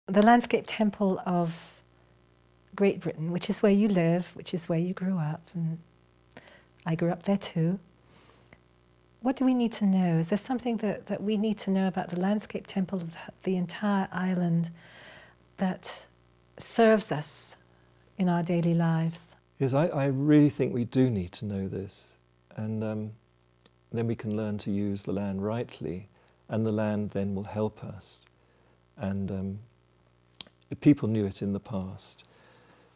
The landscape temple of Great Britain, which is where you live, which is where you grew up, and I grew up there too. What do we need to know? Is there something that we need to know about the landscape temple of the entire island that serves us in our daily lives? Yes, I really think we do need to know this, and then we can learn to use the land rightly, and the land then will help us. And people knew it in the past.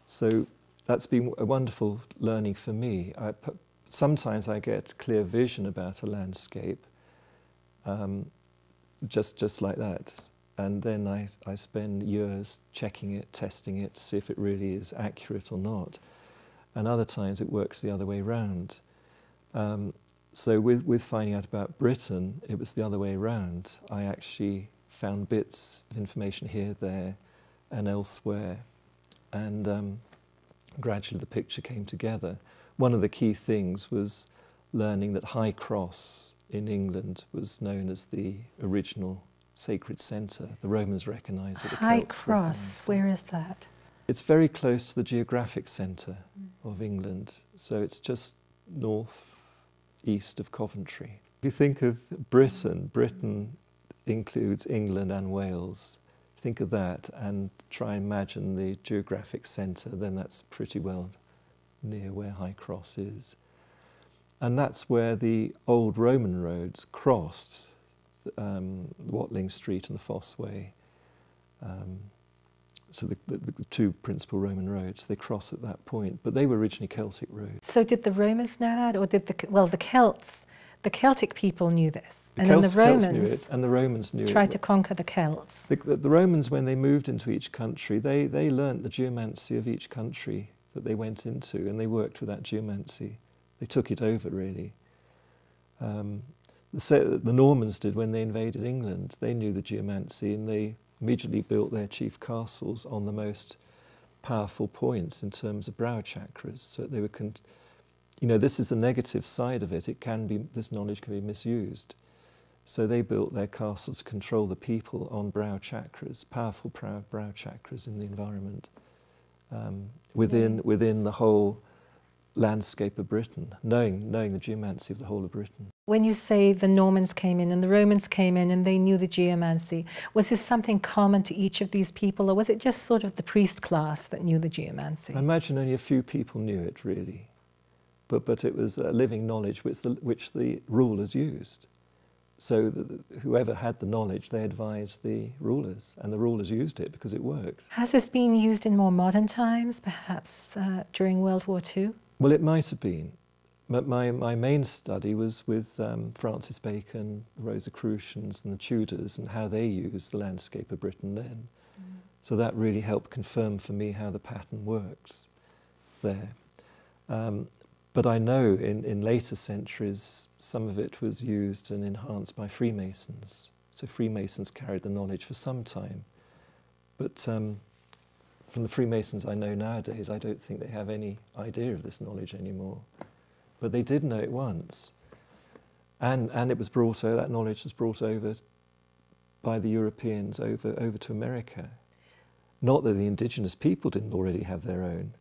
So that's been a wonderful learning for me. Sometimes I get clear vision about a landscape, just like that. And then I spend years checking it, testing it, to see if it really is accurate or not. And other times it works the other way round. So with finding out about Britain, it was the other way around. I actually found bits of information here, there, and elsewhere. And gradually the picture came together. One of the key things was learning that High Cross in England was known as the original sacred centre. The Romans recognised it. High Cross, where is that? It's very close to the geographic centre of England, so it's just north-east of Coventry. If you think of Britain, Britain includes England and Wales. Think of that and try and imagine the geographic centre, then that's pretty well near where High Cross is. And that's where the old Roman roads crossed Watling Street and the Fosse Way. So the two principal Roman roads, they cross at that point, but they were originally Celtic roads. So did the Romans know that, or did the Celts, the Celtic people knew this? The Celts knew it, and the Romans knew it. Tried to conquer the Celts. The Romans, when they moved into each country, they learnt the geomancy of each country that they went into, and they worked with that geomancy. They took it over, really. The Normans did when they invaded England. They knew the geomancy, and they immediately built their chief castles on the most powerful points in terms of brow chakras. So they were, you know, this is the negative side of it. This knowledge can be misused. So they built their castles to control the people on brow chakras, powerful brow chakras in the environment, within the whole landscape of Britain, knowing the geomancy of the whole of Britain. When you say the Normans came in and the Romans came in and they knew the geomancy, was this something common to each of these people, or was it just sort of the priest class that knew the geomancy? I imagine only a few people knew it, really. But it was a living knowledge which the rulers used. So whoever had the knowledge, they advised the rulers, and the rulers used it because it worked. Has this been used in more modern times, perhaps during World War II? Well, it might have been. But my main study was with Francis Bacon, the Rosicrucians and the Tudors, and how they used the landscape of Britain then. So that really helped confirm for me how the pattern works there. But I know in later centuries, some of it was used and enhanced by Freemasons. So Freemasons carried the knowledge for some time. But from the Freemasons I know nowadays, I don't think they have any idea of this knowledge anymore. But they did know it once. And it was brought over, that knowledge was brought over by the Europeans over to America. Not that the indigenous people didn't already have their own,